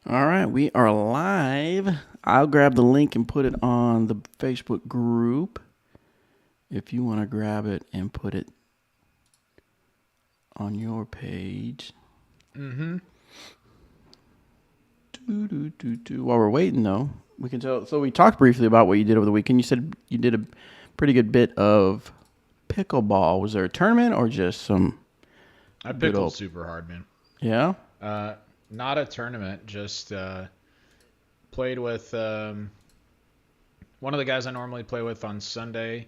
All right, we are live. I'll grab the link and put it on the Facebook group if you want to grab it and put it on your page. Mm-hmm. While we're waiting, though, we can tell. So we talked briefly about what you did over the weekend. You said you did a pretty good bit of pickleball. Was there a tournament or just some I good pickled old? super hard, man. Yeah. Not a tournament, just played with one of the guys I normally play with on Sunday.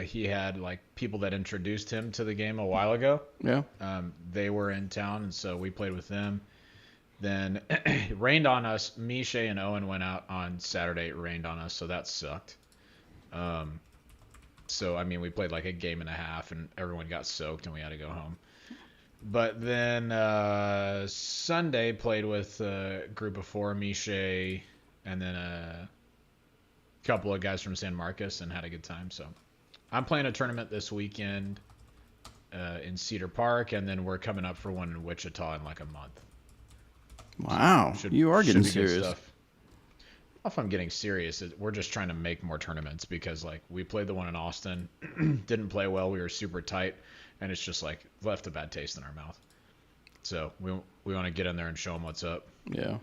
He had like people that introduced him to the game a while ago. Yeah. They were in town, and so we played with them. Then it rained on us. Me, Shay, and Owen went out on Saturday. It rained on us, so that sucked. Um, so I mean, we played like a game and a half, and everyone got soaked, and we had to go home. But then Sunday played with a group of four, Miche, and then a couple of guys from San Marcos, and had a good time. So I'm playing a tournament this weekend in Cedar Park, and then we're coming up for one in Wichita in like a month. So Wow, you are getting should be good serious. stuff. If I'm getting serious, we're just trying to make more tournaments because like we played the one in Austin, didn't play well. We were super tight, and it's just like left a bad taste in our mouth. So we want to get in there and show them what's up. Yeah.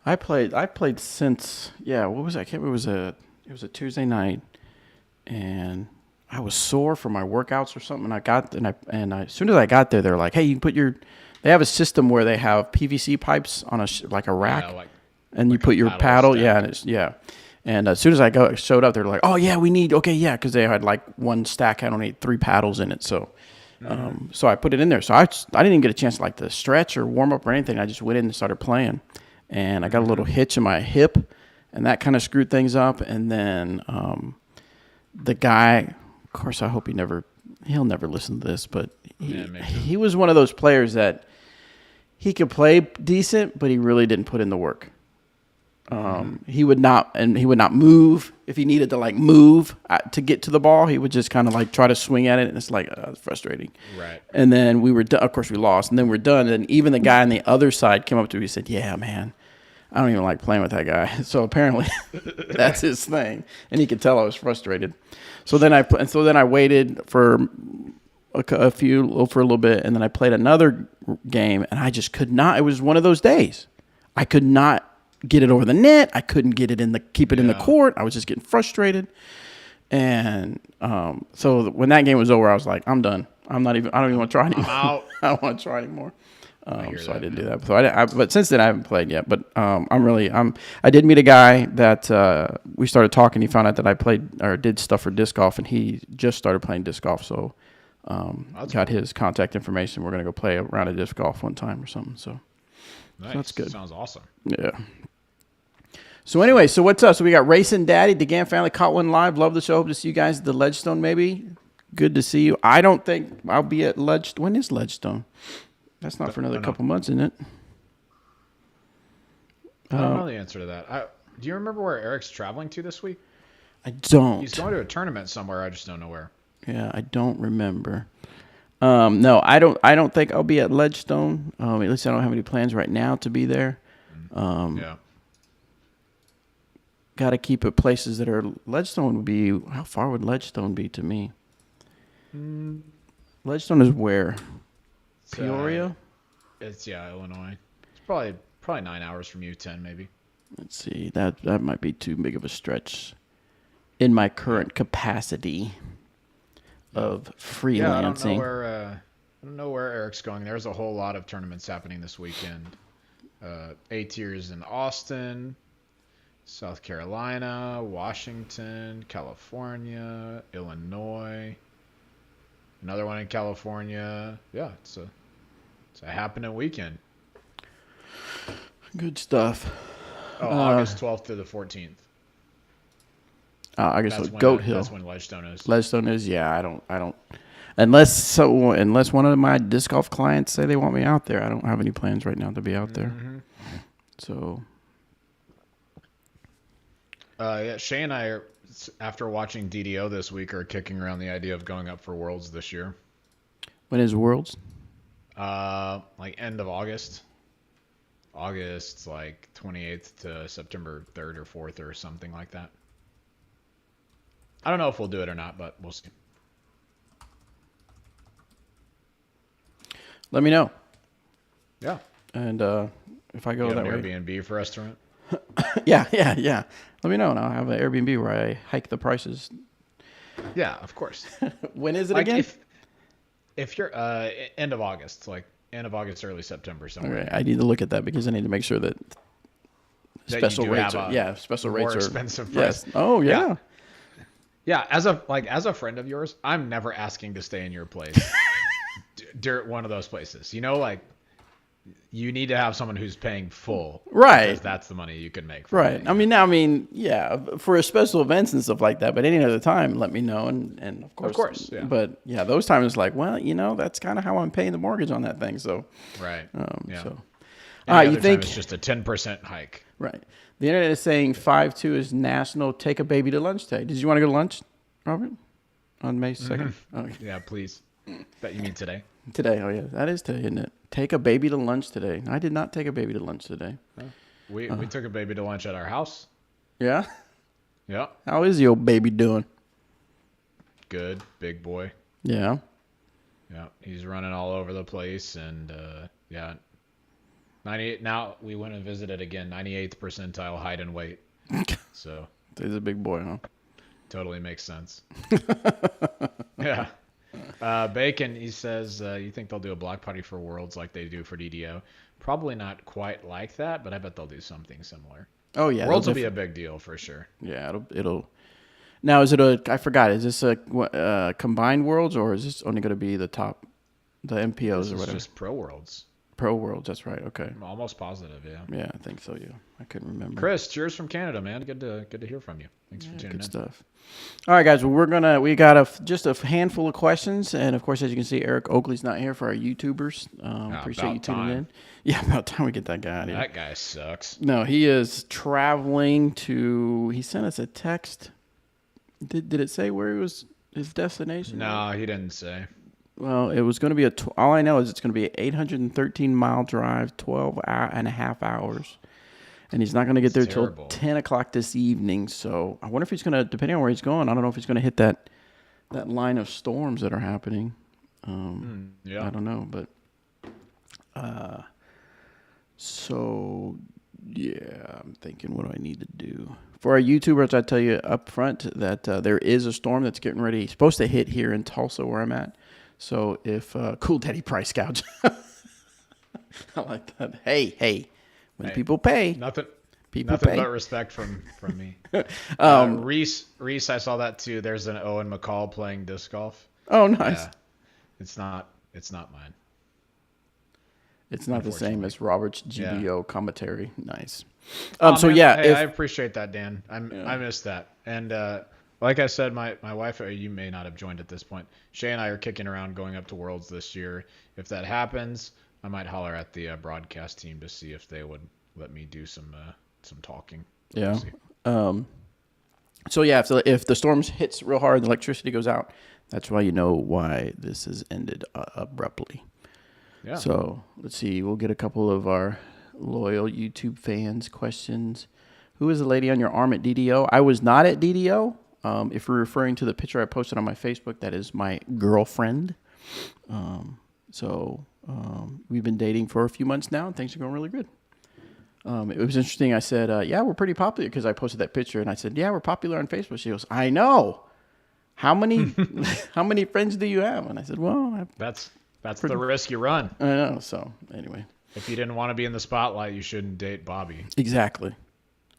I played since what was that? I can't remember. It was a Tuesday night, and I was sore from my workouts or something. And as soon as I got there, they're like, "Hey, you can put your." They have a system where they have PVC pipes on like a Yeah, rack, and you like a put your paddle paddle. Yeah, stack. and And as soon as showed up, they're like, "Oh yeah, we need okay, yeah," because they had like one stack had only 3 paddles in it. So I put it in there. So I didn't even get a chance to like to stretch or warm up or anything. I just went in and started playing, and I got a little hitch in my hip, and that kind of screwed things up. And then the guy, of course, I hope he'll never listen to this, but Yeah, maybe. he was one of those players that he could play decent, but he really didn't put in the work. He would not move if he needed to like move to get to the ball. He would just kind of like try to swing at it, and it's like it's frustrating. Right. And then we were done. Of course, we lost, and then we're done. And even the guy on the other side came up to me and said, "Yeah, man, I don't even like playing with that guy." So apparently, that's his thing, and he could tell I was frustrated. So then I waited for for a little bit, and then I played another game, and I just could not. It was one of those days. I could not get it over the net. I couldn't get it keep it in the Yeah. court. I was just getting frustrated. And so when that game was over, I was like, I'm done. I don't even want to try anymore. I'm out. I don't want to try anymore. Hear So I that, didn't do man. that. So but since then I haven't played yet. But I did meet a guy that we started talking. He found out that I played or did stuff for disc golf, and he just started playing disc golf. So That's got cool. his contact information. We're gonna go play a round of disc golf one time or something. So that's Nice. good. Sounds awesome. Yeah. So anyway, so what's up? So we got Racing Daddy, DeGan family caught one live. Love the show. Hope to see you guys at the Ledgestone. Maybe good to see you. I don't think I'll be at Ledgestone. When is Ledgestone? That's not for another Don't know. couple months, isn't it? I don't know the answer to that. Do you remember where Eric's traveling to this week? I He's don't. going to a tournament somewhere. I just don't know where. Yeah, I don't remember. No, I don't. I don't think I'll be at Ledgestone. At least I don't have any plans right now to be there. Yeah. Got to keep it places that are Ledgestone would be. How far would Ledgestone be to me? Ledgestone is where It's, Peoria. it's Illinois. It's probably 9 hours from you, 10 maybe. Let's see. That might be too big of a stretch in my Yeah. current capacity of Yeah, I don't know freelancing. where Eric's going. There's a whole lot of tournaments happening this weekend. A tiers in Austin, South Carolina, Washington, California, Illinois. Another one in California. Yeah, it's a happening weekend. Good stuff. Oh, August 12th to the 14th. I guess That's what when Goat Hill. that's when Ledgestone is. Ledgestone is. Yeah, I don't. Unless one of my disc golf clients say they want me out there, I don't have any plans right now to be out there. So Yeah, Shay and I are, after watching DDO this week, are kicking around the idea of going up for Worlds this year. when is Worlds? Like end of August. August like 28th to September 3rd or 4th or something like that. I don't know if we'll do it or not, but we'll see. Let me know. Yeah. And if I go You have that an way. Airbnb for us to rent? Yeah. Let me know, and I'll have an Airbnb where I hike the prices. Yeah, of course. When is it Like again? if you're end of August, like end of August, early September somewhere. Okay, I need to look at that because I need to make sure that That you special do rates have are. a Yeah, special more rates are. expensive Yes. price. Oh yeah. Yeah, as a friend of yours, I'm never asking to stay in your place during one of those places. You know, like you need to have someone who's paying full, Right. Because that's the money you can make. From Right. it, I mean, yeah, for special events and stuff like that. But any other time, let me know, and of course, yeah. But yeah, those times it's like, well, that's kind of how I'm paying the mortgage on that thing. So, right. Yeah. so, Any you other think time it's just a 10% hike? right? The internet is saying 5/2 is National Take a Baby to Lunch Day. Did you want to go to lunch, Robert, on May 2nd? Okay. Yeah, please. Bet you mean today. Today. Oh yeah, that is today, isn't it? Take a baby to lunch today. I did not take a baby to lunch today. We took a baby to lunch at our house. Yeah. Yeah. How is the old baby doing? Good, big boy. Yeah. Yeah, he's running all over the place, and yeah, 98. Now we went and visited again. 98th percentile height and weight. So He's a big boy, huh? totally makes sense. Yeah. Bacon, he says, you think they'll do a block party for Worlds like they do for DDO? Probably not quite like that, but I bet they'll do something similar. Oh yeah, Worlds will be a big deal for sure. Yeah, it'll. Now, is it a? I forgot. Is this a combined worlds, or is this only going to be the top, the MPOs This or is whatever? just Pro Worlds. Pro worlds. That's right. Okay. I'm almost positive, yeah. Yeah, I think so. Yeah, I couldn't remember. Chris, cheers from Canada, man. Good to hear from you. Thanks for tuning Good in. stuff. All right, guys. Well, we got just a handful of questions, and of course, as you can see, Eric Oakley's not here for our YouTubers. Appreciate about you tuning time. in. Yeah, about time we get that guy out of here. That guy sucks. No, he is traveling to. He sent us a text. Did it say where he was? His destination? No, he didn't say. Well, it was going to be all I know is it's going to be an 813-mile drive, 12 and a half hours. And he's not going to get there till terrible. 10 o'clock this evening. So I wonder if he's going to, depending on where he's going, I don't know if he's going to hit that line of storms that are happening. Yeah. I don't know. But so, yeah, I'm thinking, what do I need to do? For our YouTubers, I tell you up front that there is a storm that's getting ready, supposed to hit here in Tulsa where I'm at. So if Cool Daddy price gouge. I like that. Hey, when people pay, Nothing people nothing pay. but respect from me. Reese, I saw that too. There's an Owen McCall playing disc golf. Oh, nice. Yeah. It's not mine. It's not the same as Robert's GBO commentary. Nice. Oh, So man. yeah, Hey, if I appreciate that, Dan. I missed that. And like I said, my wife, you may not have joined at this point. Shay and I are kicking around going up to Worlds this year. If that happens, I might holler at the broadcast team to see if they would let me do some talking. yeah. We'll see. So yeah, if the storm hits real hard and the electricity goes out, that's why you know why this has ended abruptly. Yeah. So let's see. We'll get a couple of our loyal YouTube fans questions. Who is the lady on your arm at DDO? I was not at DDO. If you're referring to the picture I posted on my Facebook, that is my girlfriend. We've been dating for a few months now, and things are going really good. It was interesting. I said, yeah, we're pretty popular, because I posted that picture, and I said, yeah, we're popular on Facebook. She goes, I know. How many how many friends do you have? And I said, well, That's the risk you run. I know. So anyway. If you didn't want to be in the spotlight, you shouldn't date Bobby. Exactly.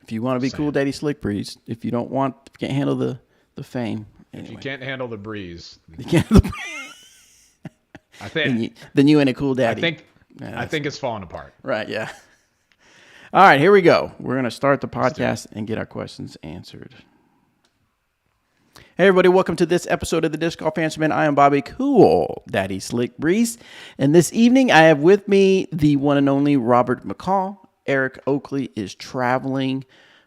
If you want to be Cool Daddy Slick Breeze, if you can't handle the fame. Anyway. If you can't handle the breeze, You can't handle I think then you ain't a Cool Daddy. I think it's falling apart. Right, yeah. All right, here we go. We're going to start the podcast and get our questions answered. Hey, everybody. Welcome to this episode of the Disc Golf Answerman. I am Bobby Cool Daddy Slick Breeze. And this evening, I have with me the one and only Robert McCall. Eric Oakley is traveling,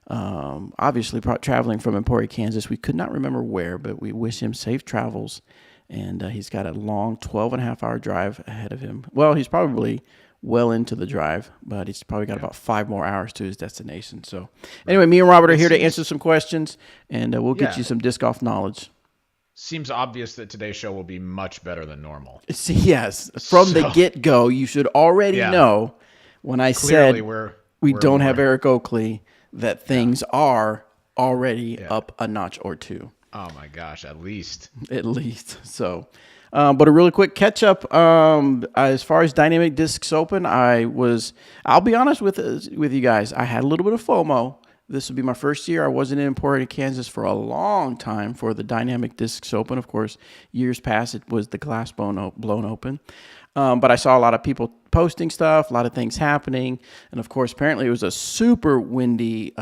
obviously traveling from Emporia, Kansas. We could not remember where, but we wish him safe travels. And he's got a long 12 and a half hour drive ahead of him. Well, he's probably well into the drive, but he's probably got about 5 more hours to his destination. So anyway, me and Robert are here to answer some questions, and we'll get you some disc golf knowledge. Seems obvious that today's show will be much better than normal. Yes, from the get-go, you should already know when I Clearly said we don't have Eric Oakley that things are already up a notch or two. Oh my gosh, at least. At least. So, but a really quick catch up. As far as Dynamic Discs Open, I'll be honest with you guys, I had a little bit of FOMO. This would be my first year. I wasn't in Emporia, Kansas for a long time for the Dynamic Discs Open. Of course, years past, it was the glass blown open. But I saw a lot of people posting stuff, a lot of things happening. And, of course, apparently it was a super windy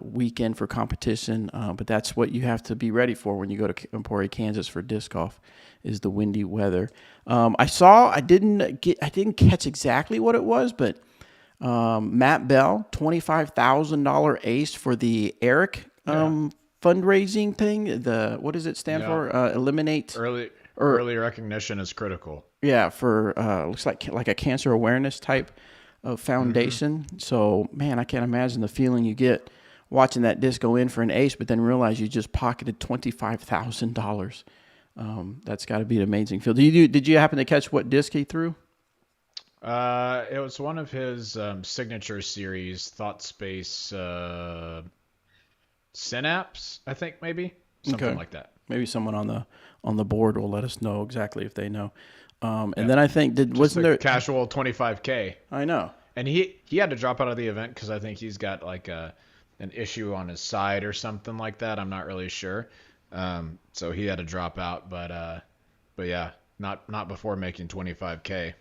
weekend for competition. But that's what you have to be ready for when you go to Emporia, Kansas for disc golf, is the windy weather. I didn't catch exactly what it was, but Matt Bell, $25,000 ace for the Eric fundraising thing. What does it stand for? Eliminate early recognition is critical. Yeah, for looks like a cancer awareness type of foundation. Mm-hmm. So man, I can't imagine the feeling you get watching that disc go in for an ace, but then realize you just pocketed $25,000. That's got to be an amazing feel. Did you happen to catch what disc he threw? It was one of his signature series, Thought Space Synapse, I think, maybe something like that. Maybe someone on the board will let us know exactly if they know. And then I think wasn't there casual 25K? I know. And he had to drop out of the event because I think he's got like an issue on his side or something like that. I'm not really sure. So he had to drop out, but yeah, not before making 25K.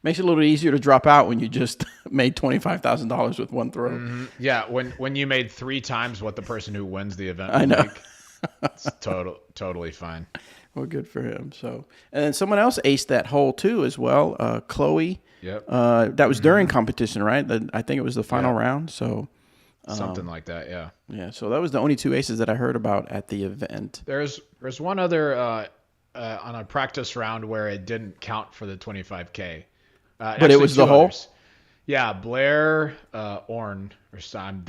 Makes it a little easier to drop out when you just made $25,000 with one throw. Mm-hmm. Yeah, when you made 3 times what the person who wins the event I know. make, it's totally fine. Well, good for him. So, and then someone else aced that hole too as well. Chloe. Yep. That was during competition, right? I think it was the final round. So something like that. Yeah. Yeah. So that was the only 2 aces that I heard about at the event. There's one other on a practice round where it didn't count for the 25K. But it was the hole. Yeah, Blair Orn or some.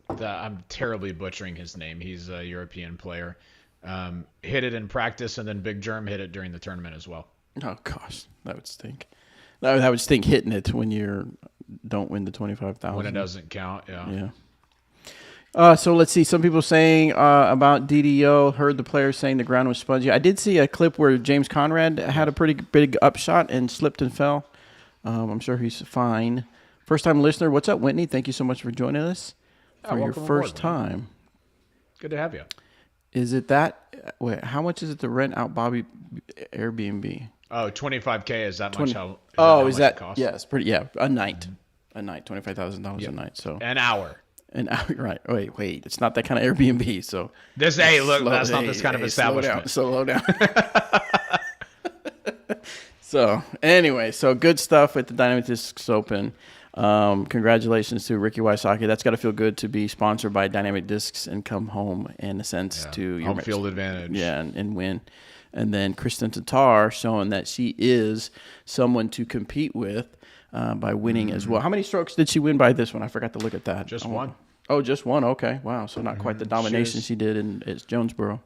I'm terribly butchering his name. He's a European player. Hit it in practice, and then Big Germ hit it during the tournament as well. Oh gosh, that would stink. That would stink hitting it when you don't win the 25,000. When it doesn't count, yeah. Yeah. So let's see. Some people saying about DDO. Heard the players saying the ground was spongy. I did see a clip where James Conrad had a pretty big upshot and slipped and fell. I'm sure he's fine. First time listener. What's up, Whitney? Thank you so much for joining us for your first time. Good to have you. Is it that? Wait, how much is it to rent out Bobby Airbnb? Oh, 25K is that much? Is that? Cost? Yes, pretty. Yeah, a night, $25,000 a night. So an hour. An hour, right? Wait. It's not that kind of Airbnb. So that's not this kind of establishment. Slow down. So anyway, so good stuff at the Dynamic Discs Open. Congratulations to Ricky Wysocki. That's got to feel good to be sponsored by Dynamic Discs and come home in a sense to your home field advantage. Yeah, and win. And then Kristen Tatar showing that she is someone to compete with by winning as well. How many strokes did she win by this one? I forgot to look at that. Just one. Oh, just one. Okay, wow. So not quite the domination she did in Jonesboro.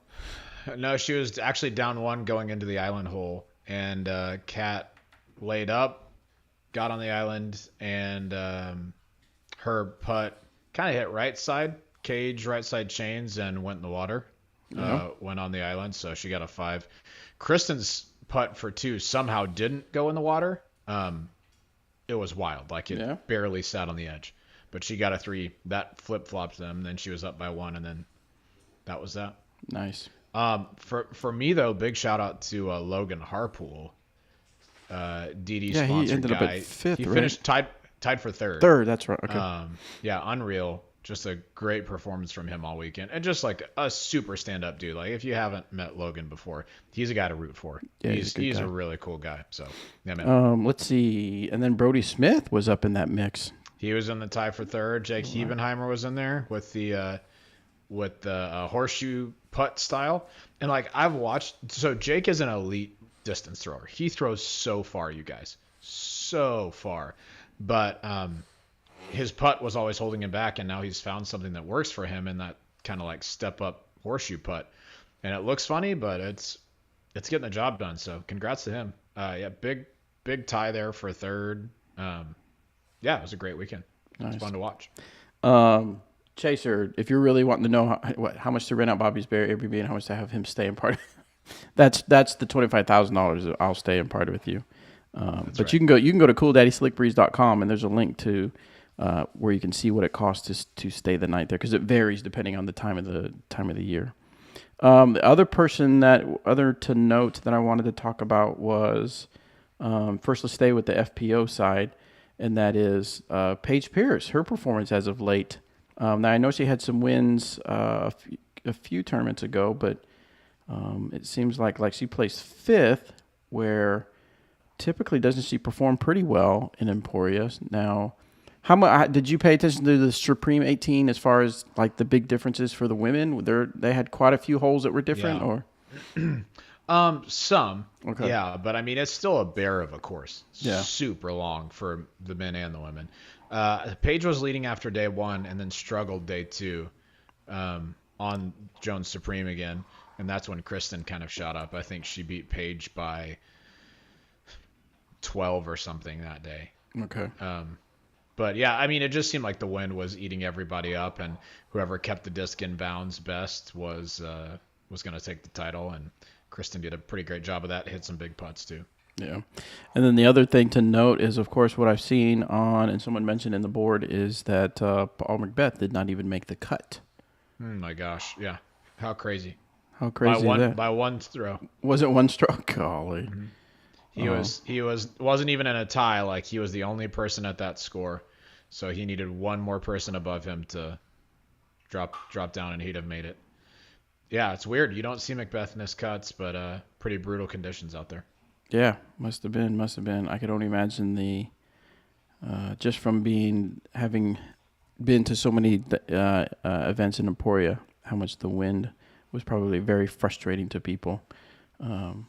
No, she was actually down 1 going into the island hole, and Kat laid up, got on the island, and her putt kind of hit right side cage, right side chains, and went in the water. Went on the island, so she got a 5. Kristen's putt for 2 somehow didn't go in the water. It was wild, like it barely sat on the edge, but she got a 3. That flip flopped them. Then she was up by 1, and then that was that. Nice. For me though, big shout out to Logan Harpool, DD sponsored he ended guy. up at 5th. He finished tied for 3rd. 3rd, that's right. Okay. Unreal. Just a great performance from him all weekend, and just like a super stand-up dude. Like if you haven't met Logan before, he's a guy to root for. Yeah, he's a really cool guy. So yeah, man. Let's see, and then Brody Smith was up in that mix. He was in the tie for 3rd. Jake Hebenheimer was in there with the horseshoe putt style, and like I've watched. So Jake is an elite distance thrower. He throws so far, you guys. so far, but his putt was always holding him back, and now he's found something that works for him in that kind of like step up horseshoe putt, and it looks funny, but it's getting the job done. So congrats to him. Yeah, big tie there for third. Yeah, it was a great weekend. It was Nice. fun to watch. Chaser, if you're really wanting to know how much to rent out Bobby's Bear Airbnb and how much to have him stay in part, that's the $25,000 I'll stay in part with you. But right. you can go to CoolDaddySlickBreeze.com and there's a link to where you can see what it costs to stay the night there, because it varies depending on the time of the year. The other to note that I wanted to talk about was first, let's stay with the FPO side, and that is Paige Pierce. Her performance as of late. Now I know she had some wins a few tournaments ago, but it seems like she placed fifth, where typically doesn't she perform pretty well in Emporia. Now, how much did you pay attention to the Supreme 18 as far as like the big differences for the women? They had quite a few holes that were different, Yeah. or Some. Okay. Yeah, but I mean, it's still a bear of a course. Yeah. Super long for the men and the women. Paige was leading after day one and then struggled day two on Jones Supreme again. And that's when Kristen kind of shot up. I think she beat Paige by 12 or something that day. okay. But yeah, I mean, it just seemed like the wind was eating everybody up, and whoever kept the disc in bounds best was going to take the title. And Kristen did a pretty great job of that. Hit some big putts too. Yeah. And then the other thing to note is, of course, what I've seen on, and someone mentioned in the board, is that Paul Macbeth did not even make the cut. My gosh, yeah, how crazy! How crazy is that? By one throw. Was it one stroke? Golly. He wasn't even in a tie. Like, he was the only person at that score, so he needed one more person above him to drop down, and he'd have made it. Yeah, it's weird. You don't see Macbeth miss cuts, but pretty brutal conditions out there. Yeah, must have been. I could only imagine the just from having been to so many events in Emporia, how much the wind was probably very frustrating to people. And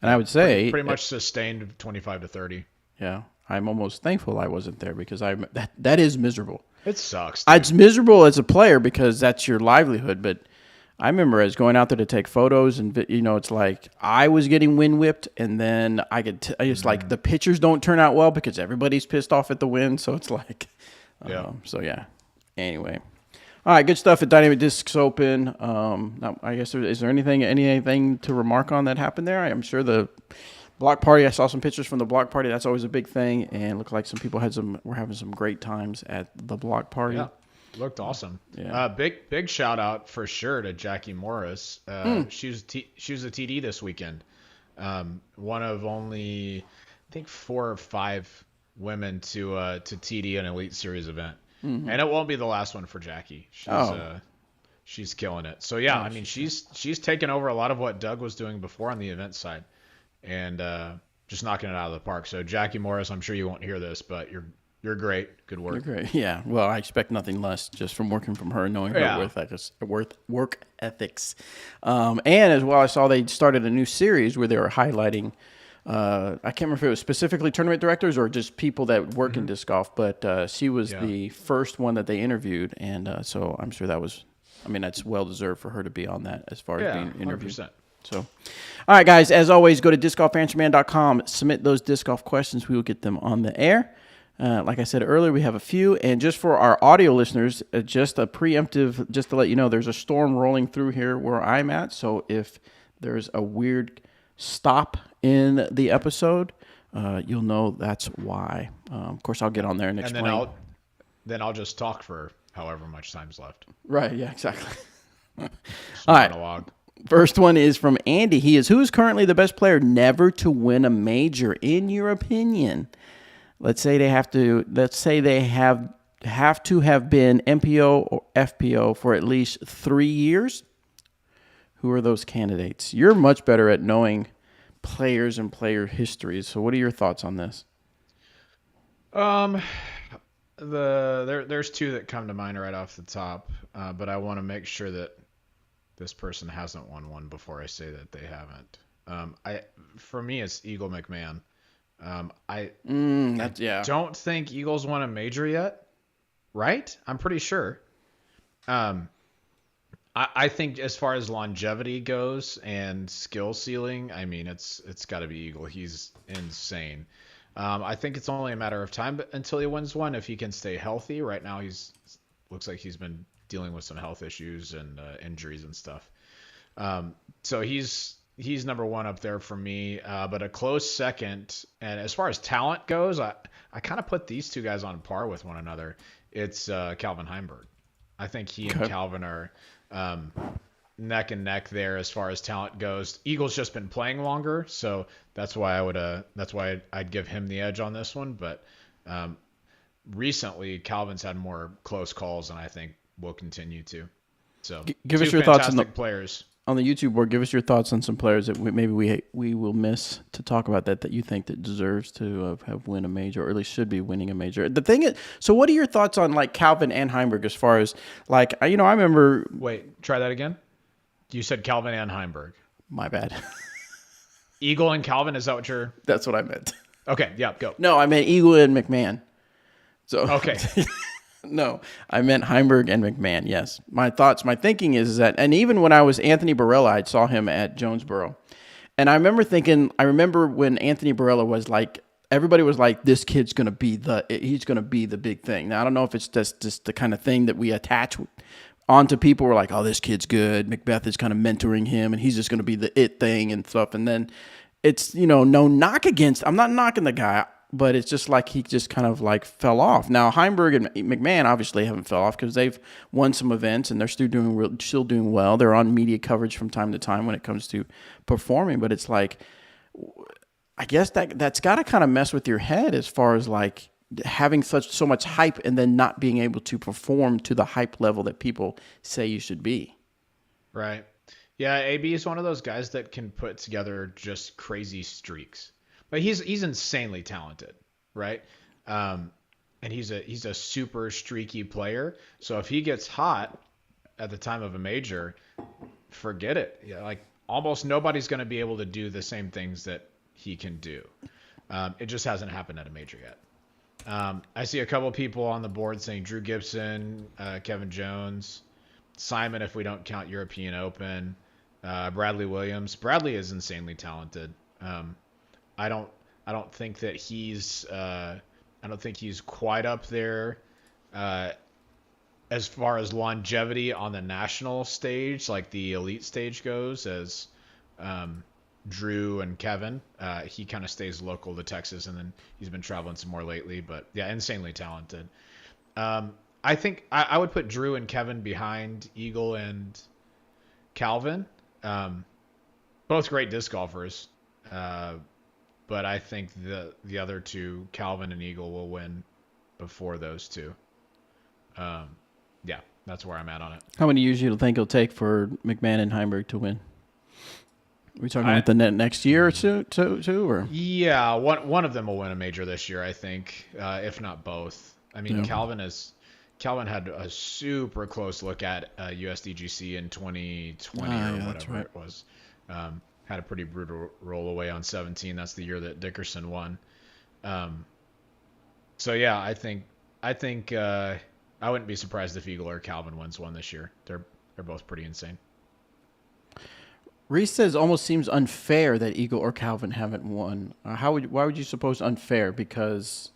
I would say Pretty much sustained 25 to 30. yeah, I'm almost thankful I wasn't there, because that is miserable. It sucks, dude. It's miserable as a player because that's your livelihood, but I remember as going out there to take photos, and it's like I was getting wind whipped, and then like the pictures don't turn out well because everybody's pissed off at the wind. So it's like, Yeah. So yeah. Anyway, all right, good stuff at Dynamic Discs Open. Now, I guess is there anything to remark on that happened there? I'm sure the block party. I saw some pictures from the block party. That's always a big thing, and it looked like some people were having some great times at the block party. Yeah. Looked awesome. Yeah. Big shout out for sure to Jackie Morris. She was a TD this weekend. One of only, I think, 4 or 5 women to TD an Elite Series event, and it won't be the last one for Jackie. She's killing it. So yeah, I mean, she's taken over a lot of what Doug was doing before on the event side, and just knocking it out of the park. So Jackie Morris, I'm sure you won't hear this, but you're great. Good work. You're great. Yeah. Well, I expect nothing less just from working from her and knowing her work ethics. And as well, I saw they started a new series where they were highlighting. I can't remember if it was specifically tournament directors or just people that work in disc golf, but she was the first one that they interviewed, and so I'm sure that's well deserved for her to be on that as far as being interviewed. 100%. So, all right, guys, as always, go to discgolfanswerman.com, submit those disc golf questions. We will get them on the air. Like I said earlier, we have a few. And just for our audio listeners, just a preemptive, just to let you know, there's a storm rolling through here where I'm at. So if there's a weird stop in the episode, you'll know that's why. Of course, I'll get on there and explain. And then I'll just talk for however much time's left. Right, yeah, exactly. All right. Monologue. First one is from Andy. Who is currently the best player never to win a major, in your opinion? Let's say they have to have been MPO or FPO for at least 3 years. Who are those candidates? You're much better at knowing players and player histories. So what are your thoughts on this? There's 2 that come to mind right off the top, but I want to make sure that this person hasn't won one before I say that they haven't. For me, it's Eagle McMahon. I That's yeah. don't think Eagles won a major yet, right? I'm pretty sure. Um, I think as far as longevity goes and skill ceiling, I mean, it's got to be Eagle. He's insane. I think it's only a matter of time until he wins one if he can stay healthy. Right now, he's looks like he's been dealing with some health issues and injuries and stuff. So he's number one up there for me, but a close second. And as far as talent goes, I kind of put these two guys on par with one another. It's Calvin Heimberg. I think he and Calvin are neck and neck there as far as talent goes. Eagles just been playing longer, so that's why I'd give him the edge on this one. But recently, Calvin's had more close calls, and I think will continue to. So Give us two your thoughts on fantastic players. on the YouTube board. Give us your thoughts on some players that we will miss to talk about that you think that deserves to have win a major, or at least should be winning a major. The thing is, so what are your thoughts on like Calvin and Heimberg as far as like I remember. Wait, try that again. You said Calvin and Heimberg. My bad. Eagle and Calvin, is that what you're? That's what I meant. Okay, yeah, go. No, I meant Eagle and McMahon. So Okay. No, I meant Heimberg and McMahon. Yes. My thinking is that, and even when I was Anthony Barella, I saw him at Jonesboro. And I remember when Anthony Barella was like, everybody was like, this kid's going to be he's going to be the big thing. Now, I don't know if it's just the kind of thing that we attach onto people. We're like, oh, this kid's good. Macbeth is kind of mentoring him and he's just going to be the it thing and stuff. And then it's, no knock against, I'm not knocking the guy, but it's just like he just kind of like fell off. Now Heimberg and McMahon obviously haven't fell off because they've won some events and they're still doing well. They're on media coverage from time to time when it comes to performing. But it's like, I guess that's got to kind of mess with your head as far as like having so much hype and then not being able to perform to the hype level that people say you should be. Right. Yeah, AB is one of those guys that can put together just crazy streaks. But he's insanely talented, right? And he's a super streaky player. So if he gets hot at the time of a major, forget it. Yeah, like almost nobody's going to be able to do the same things that he can do. It just hasn't happened at a major yet. I see a couple people on the board saying Drew Gibson, Kevin Jones, Simon if we don't count European Open, Bradley Williams. Bradley is insanely talented. I don't think that he's quite up there as far as longevity on the national stage, like the elite stage goes, as Drew and Kevin. He kind of stays local to Texas, and then he's been traveling some more lately. But yeah, insanely talented. I think I would put Drew and Kevin behind Eagle and Calvin. Both great disc golfers. But I think the other two, Calvin and Eagle, will win before those two. Yeah, that's where I'm at on it. How many years do you think it'll take for McMahon and Heimberg to win? Are we talking about the next year or two, or? Yeah, one of them will win a major this year, I think, if not both. I mean, yeah. Calvin had a super close look at USDGC in 2020 or whatever it was. Had a pretty brutal roll away on 17. That's the year that Dickerson won. So yeah, I think I wouldn't be surprised if Eagle or Calvin wins one this year. They're both pretty insane. Reese says almost seems unfair that Eagle or Calvin haven't won. Why would you suppose unfair? Because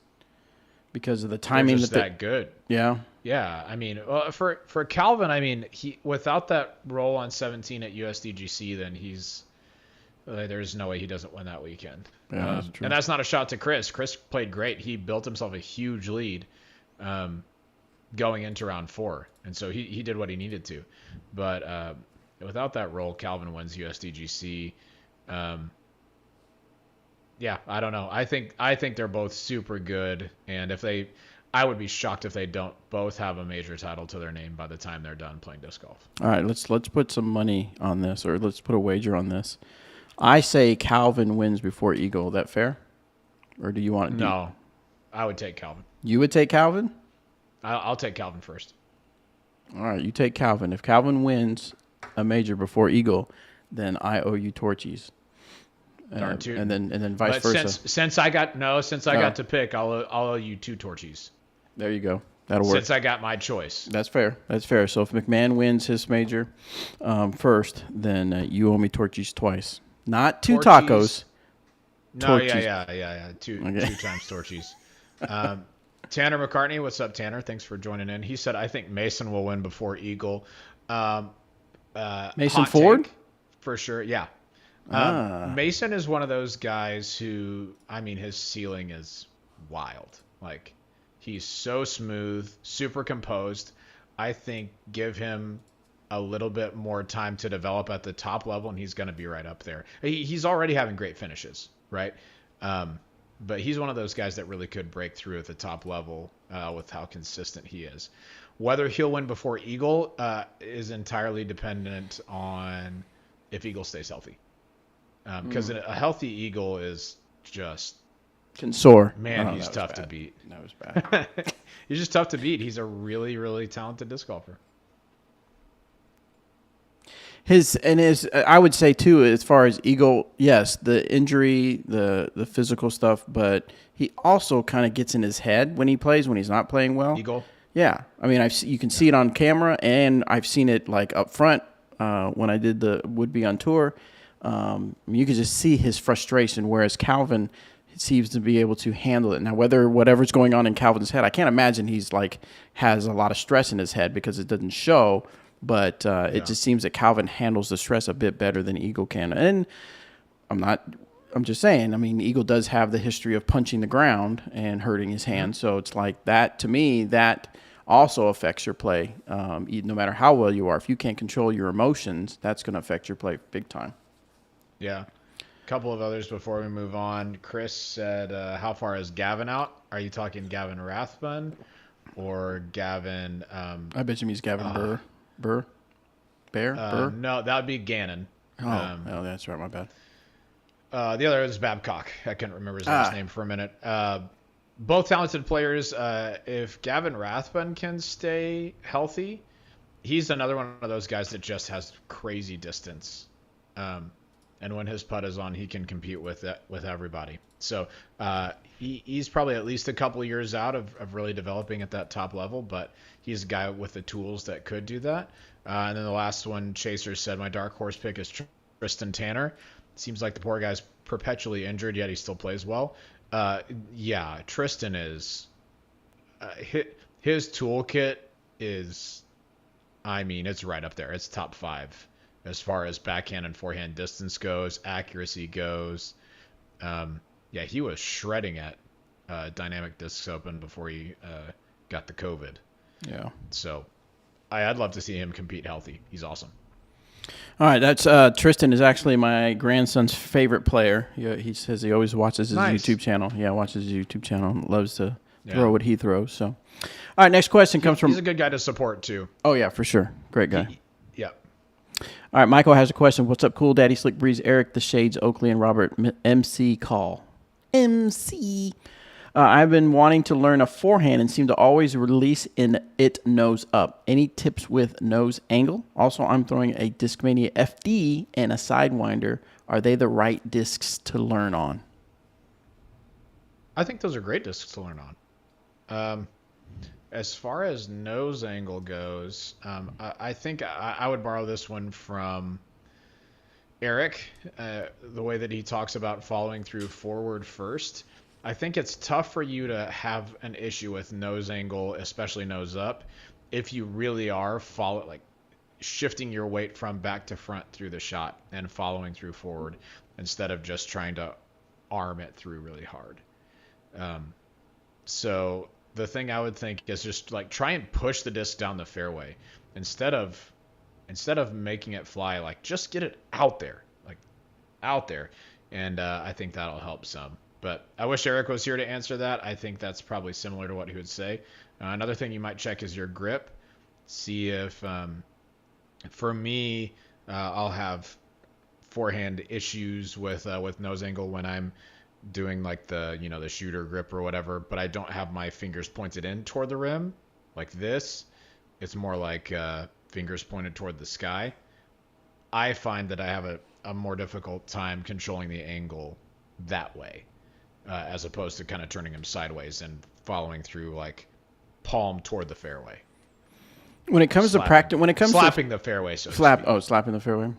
of the timing. They're just that good. Yeah. Yeah, I mean, for Calvin, I mean, he without that roll on 17 at USDGC, then he's there's no way he doesn't win that weekend. Yeah, that's true. And that's not a shot to Chris. Chris played great. He built himself a huge lead going into round 4, and so he did what he needed to. But without that roll, Calvin wins USDGC. Yeah, I don't know. I think they're both super good, and I would be shocked if they don't both have a major title to their name by the time they're done playing disc golf. All right, let's put some money on this, or let's put a wager on this. I say Calvin wins before Eagle. Is that fair? Or do you want to? No, I would take Calvin. You would take Calvin? I'll take Calvin first. All right, you take Calvin. If Calvin wins a major before Eagle, then I owe you Torchies. Darn tootin'. and then vice But versa. since I got to pick, I'll owe you 2 Torchies. There you go. That'll work. Since I got my choice. That's fair. That's fair. So if McMahon wins his major first, then you owe me Torchies twice. Not 2 tacos. No, Torchies. yeah. Two times Torchies. Tanner McCartney, what's up, Tanner? Thanks for joining in. He said, I think Mason will win before Eagle. Mason hot Ford? take, for sure, yeah. Mason is one of those guys who, I mean, his ceiling is wild. Like, he's so smooth, super composed. I think give him a little bit more time to develop at the top level, and he's going to be right up there. He's already having great finishes, right? But he's one of those guys that really could break through at the top level with how consistent he is. Whether he'll win before Eagle is entirely dependent on if Eagle stays healthy. Because a healthy Eagle is just... Can soar. Man, he's tough to beat. That was bad. He's just tough to beat. He's a really, really talented disc golfer. I would say too, as far as Eagle, yes, the injury, the physical stuff, but he also kind of gets in his head when he plays, when he's not playing well. Eagle? Yeah. I mean, you can see it on camera, and I've seen it like up front when I did the Would Be on tour. You could just see his frustration, whereas Calvin seems to be able to handle it. Now, whatever's going on in Calvin's head, I can't imagine he's has a lot of stress in his head because it doesn't show. But it just seems that Calvin handles the stress a bit better than Eagle can. And I'm just saying, I mean, Eagle does have the history of punching the ground and hurting his hand. So it's like that, to me, that also affects your play. No matter how well you are, if you can't control your emotions, that's going to affect your play big time. Yeah. A couple of others before we move on. Chris said, how far is Gavin out? Are you talking Gavin Rathbun or Gavin... I bet you means Gavin Burr? No, that would be Gannon. Oh, that's right. My bad. The other is Babcock. I couldn't remember his last name for a minute. Both talented players. If Gavin Rathbun can stay healthy, he's another one of those guys that just has crazy distance. And when his putt is on, he can compete with everybody. So he's probably at least a couple of years out of really developing at that top level, but he's a guy with the tools that could do that. And then the last one, Chaser said, my dark horse pick is Tristan Tanner. Seems like the poor guy's perpetually injured, yet he still plays well. Yeah, Tristan is... his toolkit is... I mean, it's right up there. It's top 5 as far as backhand and forehand distance goes, accuracy goes. Yeah, he was shredding at Dynamic Discs Open before he got the COVID. Yeah. So I'd love to see him compete healthy. He's awesome. All right, that's Tristan is actually my grandson's favorite player. He says he always watches his YouTube channel. Yeah, watches his YouTube channel and loves to throw what he throws. So, all right, next question comes from... He's a good guy to support, too. Oh, yeah, for sure. Great guy. Yeah. All right, Michael has a question. What's up, Cool Daddy, Slick Breeze, Eric, The Shades, Oakley, and Robert? MC Call. MC. I've been wanting to learn a forehand and seem to always release it nose up. Any tips with nose angle? Also, I'm throwing a Discmania FD and a Sidewinder. Are they the right discs to learn on? I think those are great discs to learn on. As far as nose angle goes, I think I would borrow this one from Eric, the way that he talks about following through forward first. I think it's tough for you to have an issue with nose angle, especially nose up, if you really are shifting your weight from back to front through the shot and following through forward instead of just trying to arm it through really hard. So the thing I would think is just try and push the disc down the fairway instead of making it fly. Just get it out there, and I think that'll help some. But I wish Eric was here to answer that. I think that's probably similar to what he would say. Another thing you might check is your grip. See if, for me, I'll have forehand issues with nose angle when I'm doing the shooter grip or whatever, but I don't have my fingers pointed in toward the rim like this. It's more like fingers pointed toward the sky. I find that I have a a more difficult time controlling the angle that way, as opposed to kind of turning him sideways and following through like palm toward the fairway. When it comes to practice, when it comes slapping to the fairway, so slapping the fairway.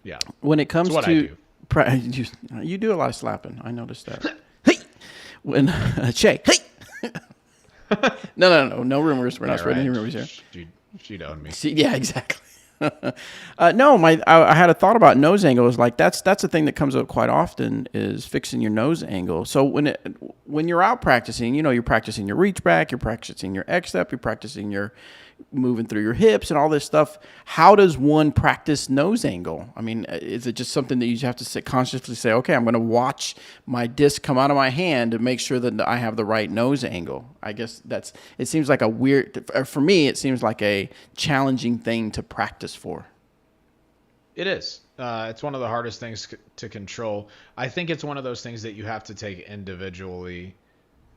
Yeah. When it comes That's what to I do. you do a lot of slapping. I noticed that. Hey, when Shay, hey. No rumors. We're not spreading any rumors here. She'd own me. See, yeah, exactly. No, I had a thought about nose angles. Like that's a thing that comes up quite often is fixing your nose angle. So when you're out practicing, you're practicing your reach back, you're practicing your X step, you're practicing your moving through your hips and all this stuff. How does one practice nose angle? I mean, is it just something that you have to consciously say, okay, I'm going to watch my disc come out of my hand to make sure that I have the right nose angle? I guess it seems like for me, it seems like a challenging thing to practice for. It is. It's one of the hardest things to control. I think it's one of those things that you have to take individually,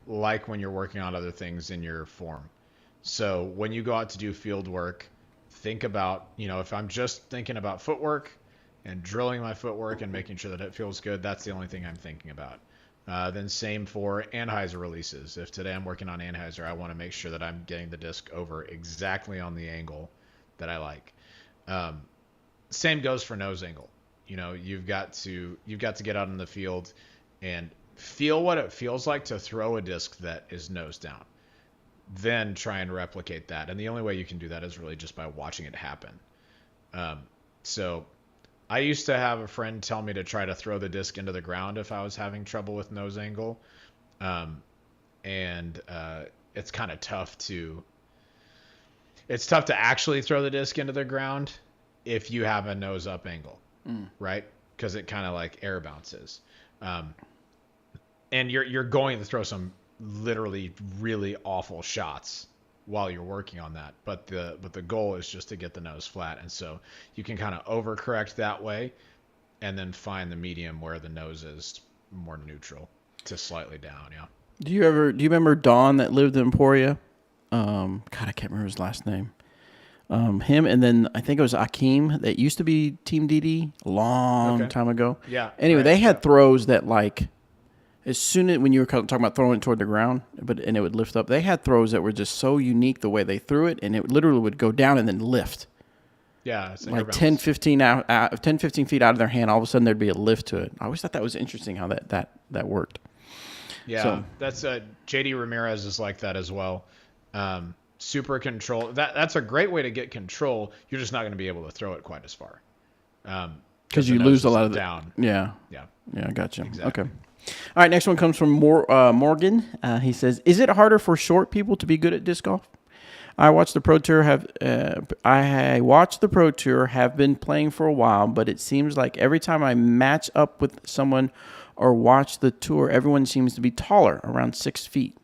like when you're working on other things in your form. So when you go out to do field work, think about, if I'm just thinking about footwork and drilling my footwork and making sure that it feels good, that's the only thing I'm thinking about. Then same for Anheuser releases. If today I'm working on Anheuser, I want to make sure that I'm getting the disc over exactly on the angle that I like. Same goes for nose angle. You've got to get out in the field and feel what it feels like to throw a disc that is nose down. Then try and replicate that. And the only way you can do that is really just by watching it happen. So I used to have a friend tell me to try to throw the disc into the ground if I was having trouble with nose angle. It's kind of tough to actually throw the disc into the ground if you have a nose up angle, right? Because it kind of like air bounces. And you're going to throw some literally really awful shots while you're working on that, but the goal is just to get the nose flat, and so you can kind of overcorrect that way and then find the medium where the nose is more neutral to slightly down. Yeah. Do you remember Don that lived in Emporia? God, I can't remember his last name. Him, and then I think it was Akeem that used to be Team DD a long time ago. Yeah. Anyway, right, they had throws that like as soon as when you were talking about throwing it toward the ground, and it would lift up. They had throws that were just so unique the way they threw it, and it literally would go down and then lift. Yeah, it's like 10, 15 feet out of their hand. All of a sudden, there'd be a lift to it. I always thought that was interesting how that worked. Yeah, so, that's JD Ramirez is like that as well. Super control. That's a great way to get control. You're just not going to be able to throw it quite as far. Because you lose a lot of down. Yeah. Yeah. Yeah, I got you. Exactly. Okay. All right, next one comes from Morgan. He says, "Is it harder for short people to be good at disc golf? I watched the Pro Tour. Have been playing for a while, but it seems like every time I match up with someone or watch the tour, everyone seems to be taller, around 6 feet,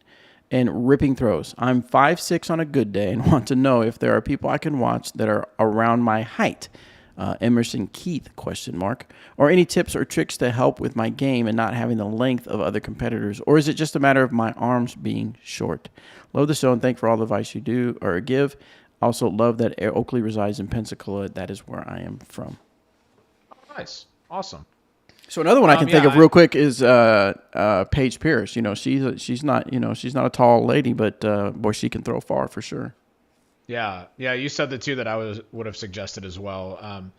and ripping throws. I'm 5'6" on a good day, and want to know if there are people I can watch that are around my height." Emerson Keith, ? Or any tips or tricks to help with my game and not having the length of other competitors? Or is it just a matter of my arms being short? Love the show and thank for all the advice you do or give. Also love that Oakley resides in Pensacola. That is where I am from. Nice. Awesome. So another one I can think of real quick is Paige Pierce. She's not a tall lady, but boy, she can throw far for sure. Yeah. You said the two that I would have suggested as well.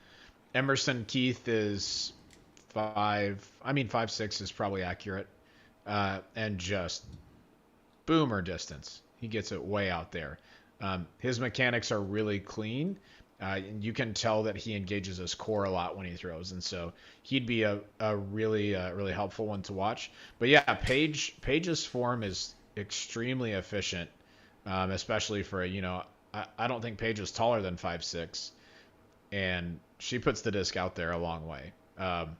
Emerson Keith is 5'6" is probably accurate, and just boomer distance. He gets it way out there. His mechanics are really clean. You can tell that he engages his core a lot when he throws, and so he'd be a really helpful one to watch. But yeah, Paige's form is extremely efficient, especially for I don't think Paige is taller than 5'6", and she puts the disc out there a long way. And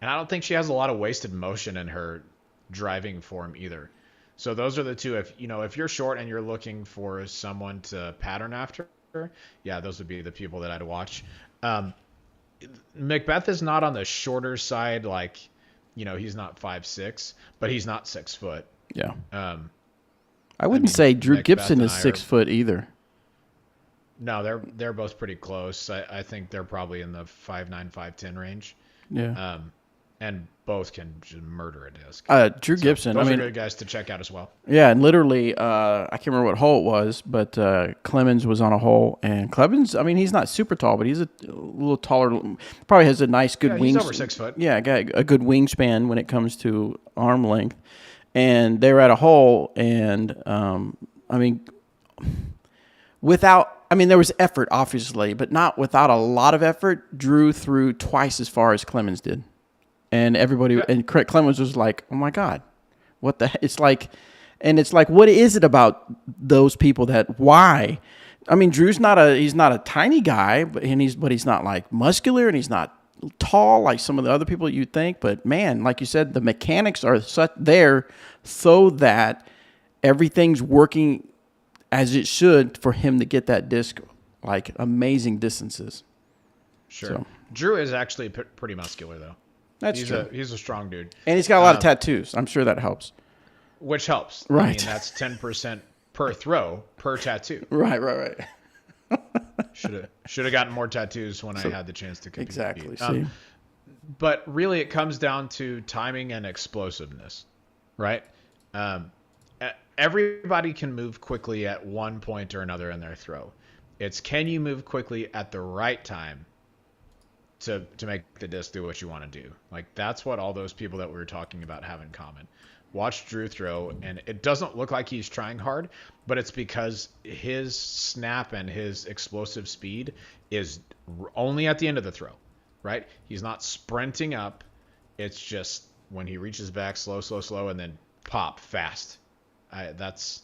I don't think she has a lot of wasted motion in her driving form either. So those are the two. If you're short and you're looking for someone to pattern after, yeah, those would be the people that I'd watch. Macbeth is not on the shorter side, like he's not 5'6", but he's not 6 foot. Yeah. I wouldn't say Drew Macbeth Gibson is 6 foot either. No, they're both pretty close. I think they're probably in the 5'9", 5'10" range. Yeah. And both can just murder a disc. Drew Gibson. Those I are mean, good guys to check out as well. yeah, and literally, I can't remember what hole it was, but Clemens was on a hole, and Clemens, I mean, he's not super tall, but he's a little taller. Probably has a nice, good Yeah, wings. he's over 6 foot. Yeah, got a good wingspan when it comes to arm length. And they were at a hole, and I mean, there was effort, obviously, but not without a lot of effort. Drew threw twice as far as Clemens did. And everybody, and Clemens was like, "Oh my God, what the?" It's like, what is it about those people that why? I mean, Drew's he's not a tiny guy, but he's not like muscular, and he's not tall like some of the other people you'd think. But man, like you said, the mechanics are there so that everything's working as it should for him to get that disc like amazing distances. Sure. So. Drew is actually pretty muscular though. That's true. He's a strong dude. And he's got a lot of tattoos. I'm sure that helps. Which helps. Right. I mean, that's 10% per throw per tattoo. Right. Should have gotten more tattoos when I had the chance to compete. Exactly. See? But really, it comes down to timing and explosiveness, right? Everybody can move quickly at one point or another in their throw. It's can you move quickly at the right time to make the disc do what you want to do. Like that's what all those people that we were talking about have in common. Watch Drew throw, and it doesn't look like he's trying hard, but it's because his snap and his explosive speed is only at the end of the throw, right? He's not sprinting up. It's just when he reaches back, slow, and then pop fast. That's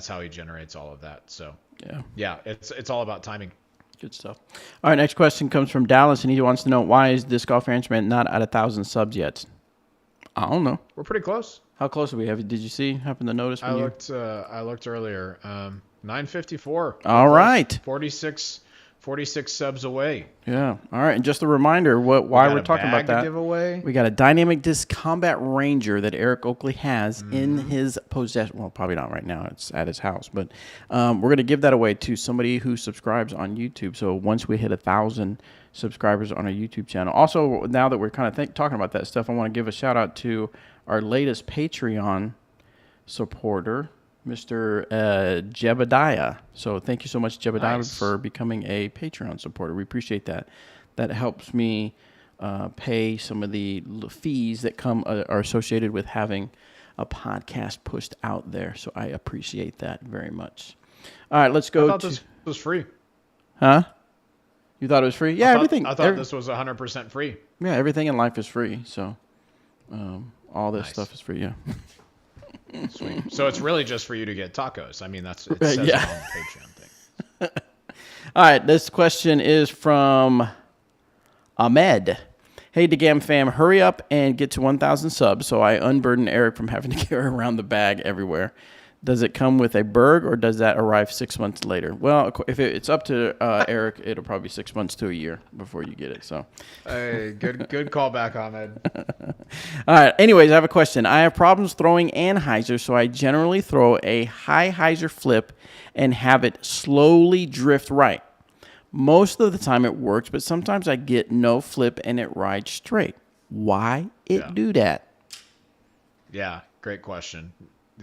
how he generates all of that. So yeah, it's all about timing. Good stuff. All right, next question comes from Dallas, and he wants to know, why is Disc Golf Ranchman not at 1,000 subs yet? I don't know. We're pretty close. How close are we? Did you see? Happen to notice? I looked earlier. 954. All right. 46 subs away. Yeah. All right. And just a reminder, why we're talking about that. Giveaway. We got a Dynamic Disc Combat Ranger that Eric Oakley has in his possession. Well, probably not right now. It's at his house, but we're going to give that away to somebody who subscribes on YouTube. So once we hit 1,000 subscribers on our YouTube channel. Also, now that we're kind of talking about that stuff, I want to give a shout out to our latest Patreon supporter, Mr. Jebediah. So thank you so much, Jebediah, for becoming a Patreon supporter. We appreciate that. That helps me pay some of the fees that are associated with having a podcast pushed out there. So I appreciate that very much. All right, let's go. I thought this was free. Huh? You thought it was free? Yeah, everything. I thought this was 100% free. Yeah, everything in life is free. So all this stuff is free. Yeah. Sweet. So it's really just for you to get tacos. I mean, it says it on the Patreon thing. All right, this question is from Ahmed. Hey, DeGam fam, hurry up and get to 1,000 subs so I unburden Eric from having to carry around the bag everywhere. Does it come with a Berg, or does that arrive 6 months later? Well, if it's up to Eric, it'll probably be 6 months to a year before you get it. So, hey, good callback, Ahmed. All right. Anyways, I have a question. I have problems throwing anhyzer, so I generally throw a high hyzer flip and have it slowly drift right. Most of the time it works, but sometimes I get no flip and it rides straight. Why do that? Yeah, great question.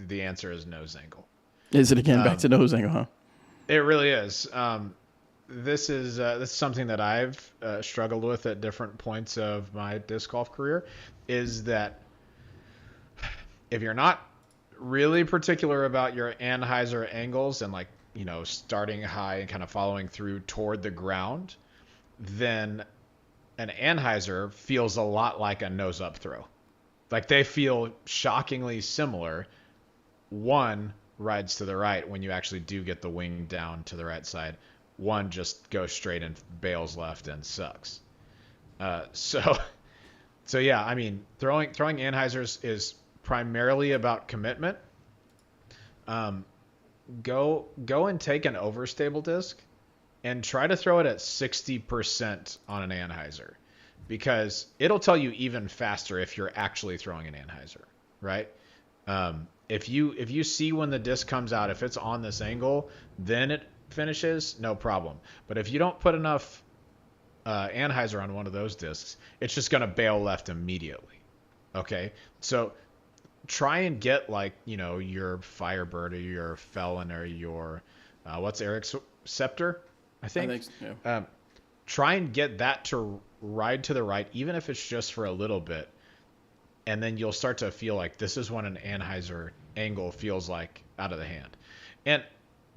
The answer is nose angle. Is it again back to nose angle, huh? It really is. This is something that I've struggled with at different points of my disc golf career, is that if you're not really particular about your anhyzer angles and starting high and kind of following through toward the ground, then an anhyzer feels a lot like a nose up throw. Like they feel shockingly similar. One rides to the right when you actually do get the wing down to the right side. One just goes straight and bails left and sucks. So yeah, I mean, throwing anhyzers is primarily about commitment. Go and take an overstable disc and try to throw it at 60% on an anhyzer, because it'll tell you even faster if you're actually throwing an anhyzer, right? If you see when the disc comes out, if it's on this angle, then it finishes, no problem. But if you don't put enough anhyzer on one of those discs, it's just going to bail left immediately. Okay, so try and get like your Firebird or your Felon or your what's Eric's Scepter, I think. Yeah. Try and get that to ride to the right, even if it's just for a little bit, and then you'll start to feel like this is when an anhyzer angle feels like out of the hand. And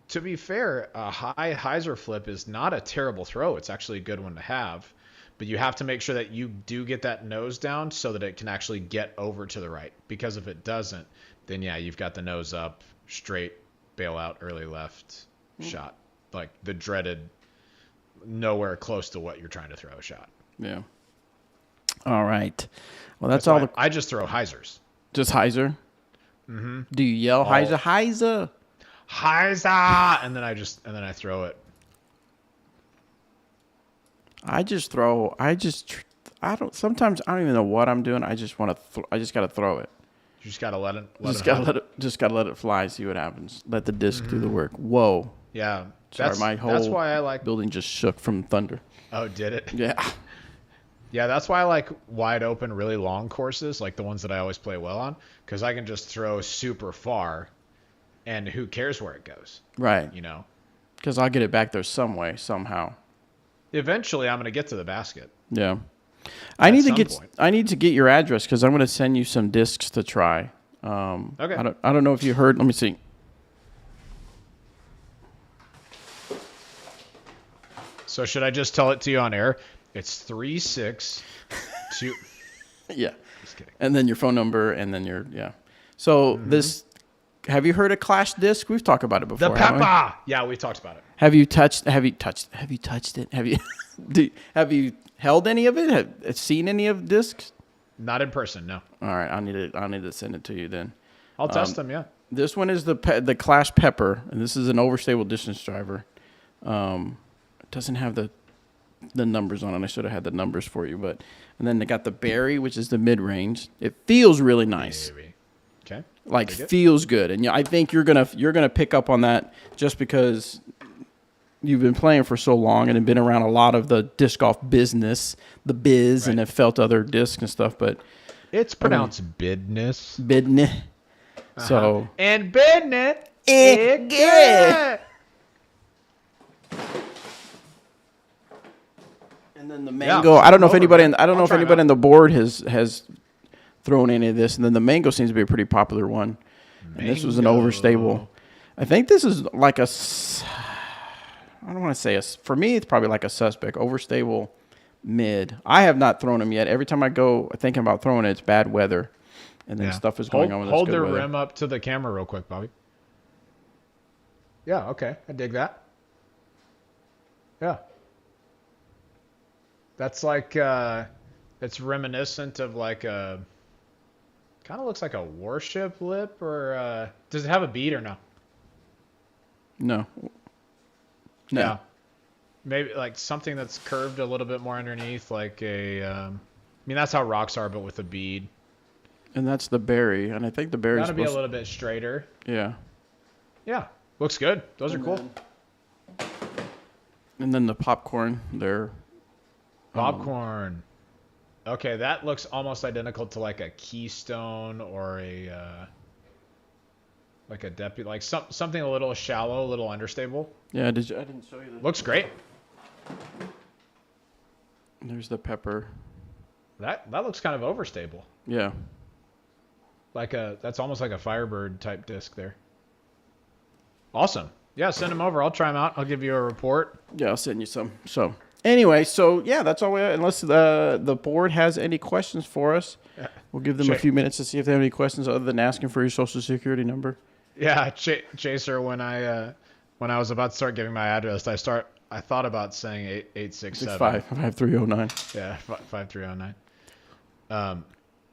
to be fair, a high hyzer flip is not a terrible throw. It's actually a good one to have, but you have to make sure that you do get that nose down so that it can actually get over to the right. Because if it doesn't, then yeah, you've got the nose up, straight, bail out, early left shot. Like the dreaded nowhere close to what you're trying to throw a shot. Yeah. All right. Well, that's why all. I just throw hyzers. Just hyzer? Mm-hmm. Do you yell hyzer, hyzer? Hyzer! And then I throw it. Sometimes I don't even know what I'm doing. I just want to, I just got to throw it. You just got to let it Just got to let it fly, see what happens. Let the disc do the work. Whoa. Yeah. Sorry, my whole that's why I like building just shook from thunder. Oh, did it? Yeah. Yeah, that's why I like wide open, really long courses, like the ones that I always play well on, because I can just throw super far, and who cares where it goes? Right. Because I'll get it back there some way, somehow. Eventually, I'm going to get to the basket. Yeah. I need to get your address because I'm going to send you some discs to try. Okay. I don't know if you heard. Let me see. So should I just tell it to you on air? It's 362. Yeah. Just kidding. And then your phone number, and then So this, have you heard of Clash Disc? We've talked about it before. The Peppa. Yeah, we talked about it. Have you touched it? Have you have you held any of it? Have seen any of discs? Not in person, no. All right, I need to send it to you then. I'll test them, yeah. This one is the Clash Pepper, and this is an overstable distance driver. It doesn't have the numbers on it. I should have had the numbers for you, and then they got the Berry, which is the mid range. It feels really nice. Maybe. Okay. Like feels good, and I think you're gonna pick up on that just because you've been playing for so long and have been around a lot of the disc golf business, the biz, and have felt other discs and stuff. But it's pronounced bidness. Bidness. So and bidness. Good. And then the mango. I don't know if anybody. I don't know if anybody on the board has thrown any of this. And then the mango seems to be a pretty popular one. And this was an overstable. I think this is like a. I don't want to say for me, it's probably like a suspect overstable mid. I have not thrown them yet. Every time I go thinking about throwing it, it's bad weather, and then stuff is going on with this hold good the weather. rim up to the camera real quick, Bobby. Yeah, okay, I dig that. Yeah, that's like it's reminiscent of like a kind of looks like a warship lip, or does it have a bead or no? No. Yeah, maybe like something that's curved a little bit more underneath, like a. I mean, that's how rocks are, but with a bead. And that's the Berry, and I think the Berry's gotta be a little bit straighter. Yeah. Yeah, looks good. Those are cool. And then the popcorn, they're popcorn. Okay, that looks almost identical to like a Keystone or a like a deputy, like something a little shallow, a little understable. Yeah, I didn't show you that. Looks great. There's the Pepper. That looks kind of overstable. Yeah. That's almost like a Firebird type disc there. Awesome. Yeah, send them over. I'll try them out. I'll give you a report. Yeah, I'll send you some. So anyway, that's all we have. Unless the board has any questions for us, we'll give them a few minutes to see if they have any questions other than asking for your social security number. Yeah, Chaser. When I was about to start giving my address, I thought about saying 867 5309. Yeah, 5309.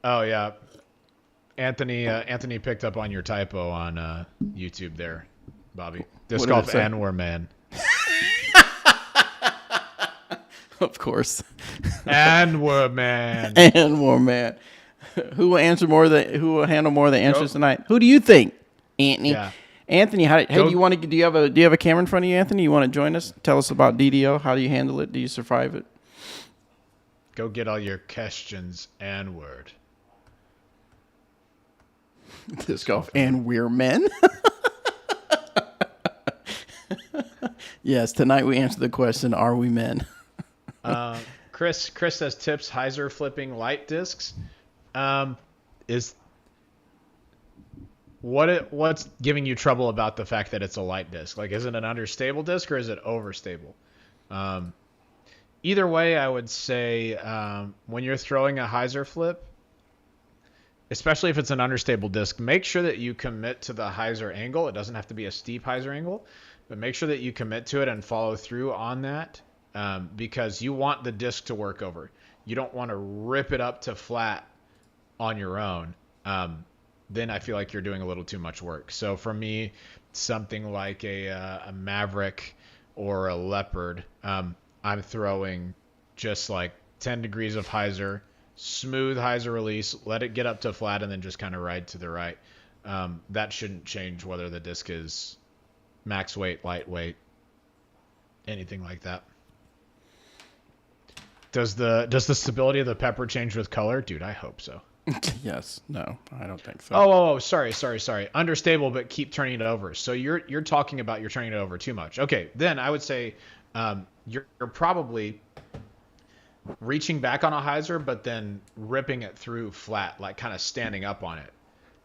Oh yeah, Anthony picked up on your typo on YouTube there, Bobby. Disc golf Anwar man. Of course. Anwar man. Anwar man. Who will handle more of the answers tonight? Who do you think? Anthony. Yeah. Anthony, do you have a camera in front of you, Anthony? You want to join us? Tell us about DDO. How do you handle it? Do you survive it? Go get all your questions and word. Disc golf and we're men. Yes, tonight we answer the question, are we men? Chris says tips hyzer flipping light discs. Is what's giving you trouble about the fact that it's a light disc? Like, is it an understable disc or is it overstable? Either way, I would say when you're throwing a hyzer flip, especially if it's an understable disc, make sure that you commit to the hyzer angle. It doesn't have to be a steep hyzer angle, but make sure that you commit to it and follow through on that, because you want the disc to work over. You don't want to rip it up to flat on your own. Then I feel like you're doing a little too much work. So for me, something like a Maverick or a Leopard, I'm throwing just like 10 degrees of hyzer, smooth hyzer release, let it get up to flat, and then just kind of ride to the right. That shouldn't change whether the disc is max weight, lightweight, anything like that. Does the stability of the pepper change with color? Dude, I hope so. Yes. No, I don't think so. Oh, sorry. Understable, but keep turning it over. So you're talking about you're turning it over too much. Okay, then I would say you're probably reaching back on a hyzer, but then ripping it through flat, like kind of standing up on it.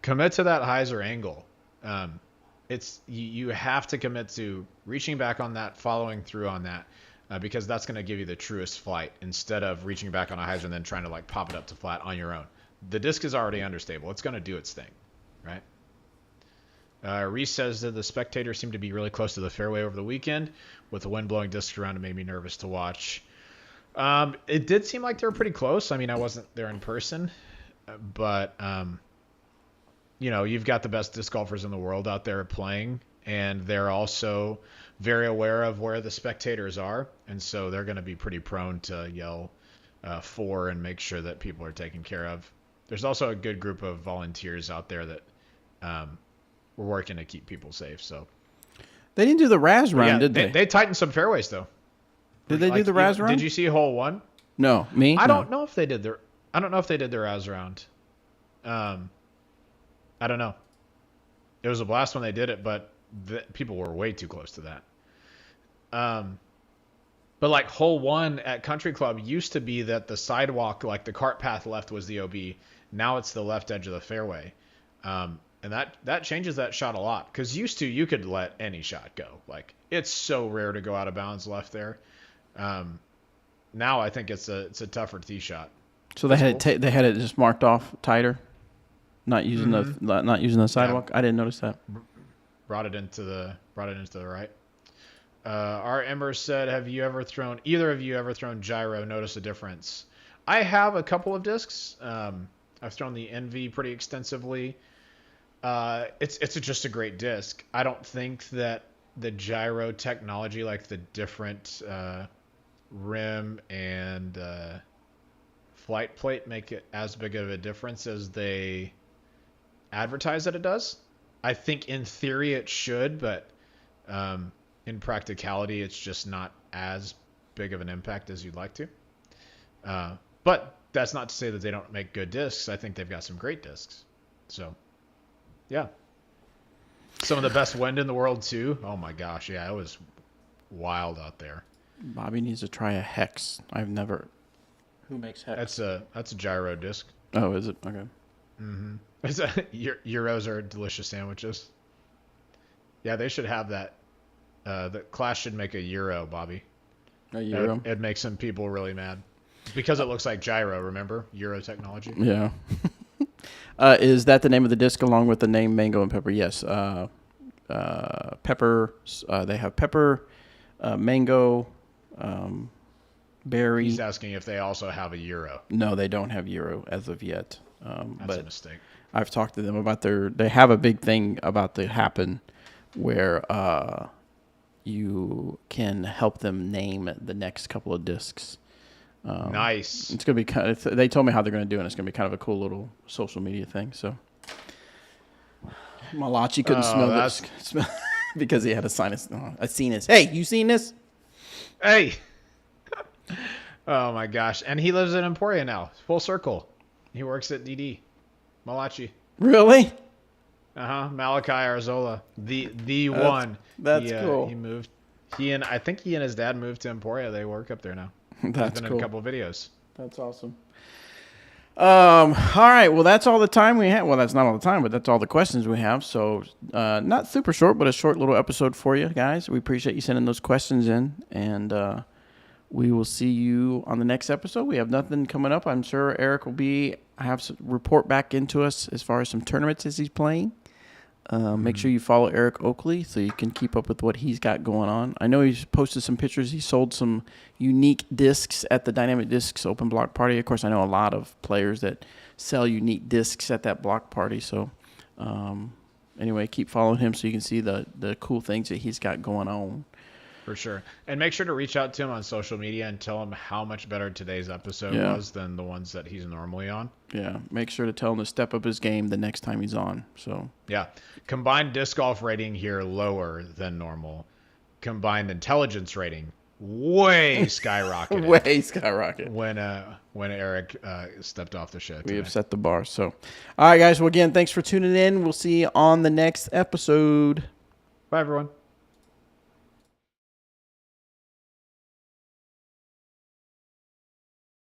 Commit to that hyzer angle. It's you have to commit to reaching back on that, following through on that, because that's going to give you the truest flight instead of reaching back on a hyzer and then trying to like pop it up to flat on your own. The disc is already understable. It's going to do its thing, right? Reese says that the spectators seem to be really close to the fairway over the weekend. With the wind blowing discs around, it made me nervous to watch. It did seem like they were pretty close. I mean, I wasn't there in person, but you've got the best disc golfers in the world out there playing, and they're also very aware of where the spectators are, and so they're going to be pretty prone to yell for and make sure that people are taken care of. There's also a good group of volunteers out there that were working to keep people safe. So they didn't do the Raz run, did they? They tightened some fairways though. Did they do the Raz run? Did you see hole one? No, me. I don't know if they did their Raz round. I don't know. It was a blast when they did it, but people were way too close to that. But like hole one at Country Club used to be that the sidewalk, like the cart path left, was the OB. Now it's the left edge of the fairway. And that changes that shot a lot. Because used to, you could let any shot go. Like, it's so rare to go out of bounds left there. Now I think it's a tougher tee shot. So they had it just marked off tighter, not using the sidewalk. Yeah. I didn't notice that. Brought it into the right. Our Ember said, "Have either of you ever thrown gyro? Notice a difference?" I have a couple of discs. I've thrown the Envy pretty extensively. It's just a great disc. I don't think that the gyro technology, like the different rim and flight plate, make it as big of a difference as they advertise that it does. I think in theory it should, but in practicality, it's just not as big of an impact as you'd like to. But that's not to say that they don't make good discs. I think they've got some great discs. So, yeah. Some of the best wind in the world, too. Oh, my gosh. Yeah, it was wild out there. Bobby needs to try a Hex. I've never... Who makes Hex? That's a gyro disc. Oh, is it? Okay. Mm-hmm. Euros are delicious sandwiches. Yeah, they should have that. The class should make a Euro, Bobby. A Euro? It'd make some people really mad. Because it looks like gyro, remember? Euro technology. Yeah. Is that the name of the disc along with the name Mango and Pepper? Yes. Pepper. They have pepper, mango, berry. He's asking if they also have a Euro. No, they don't have Euro as of yet. That's a mistake. I've talked to them about they have a big thing about to happen where you can help them name the next couple of discs. Nice. It's gonna be kind of, they told me how they're gonna do it. It's gonna be kind of a cool little social media thing. So Malachi couldn't smell this because he had a sinus. A sinus. Hey, you seen this? Hey. Oh my gosh! And he lives in Emporia now. Full circle. He works at DD Malachi. Really? Malachi Arzola, the That's- one. that's cool. He moved. I think he and his dad moved to Emporia. They work up there now. That's He's been in cool. a couple videos. That's awesome. All right. Well, that's all the time we have. Well, that's not all the time, but that's all the questions we have. So, not super short, but a short little episode for you guys. We appreciate you sending those questions in, and we will see you on the next episode. We have nothing coming up. I'm sure Eric will have some report back into us as far as some tournaments as he's playing. Make sure you follow Eric Oakley so you can keep up with what he's got going on. I know he's posted some pictures. He sold some unique discs at the Dynamic Discs Open Block Party. Of course, I know a lot of players that sell unique discs at that block party. So, anyway, keep following him so you can see the cool things that he's got going on. For sure. And make sure to reach out to him on social media and tell him how much better today's episode was than the ones that he's normally on. Yeah, make sure to tell him to step up his game the next time he's on. So yeah, combined disc golf rating here lower than normal. Combined intelligence rating way skyrocketed. way skyrocket when Eric stepped off the show today. We have set the bar. So, all right, guys. Well, again, thanks for tuning in. We'll see you on the next episode. Bye, everyone.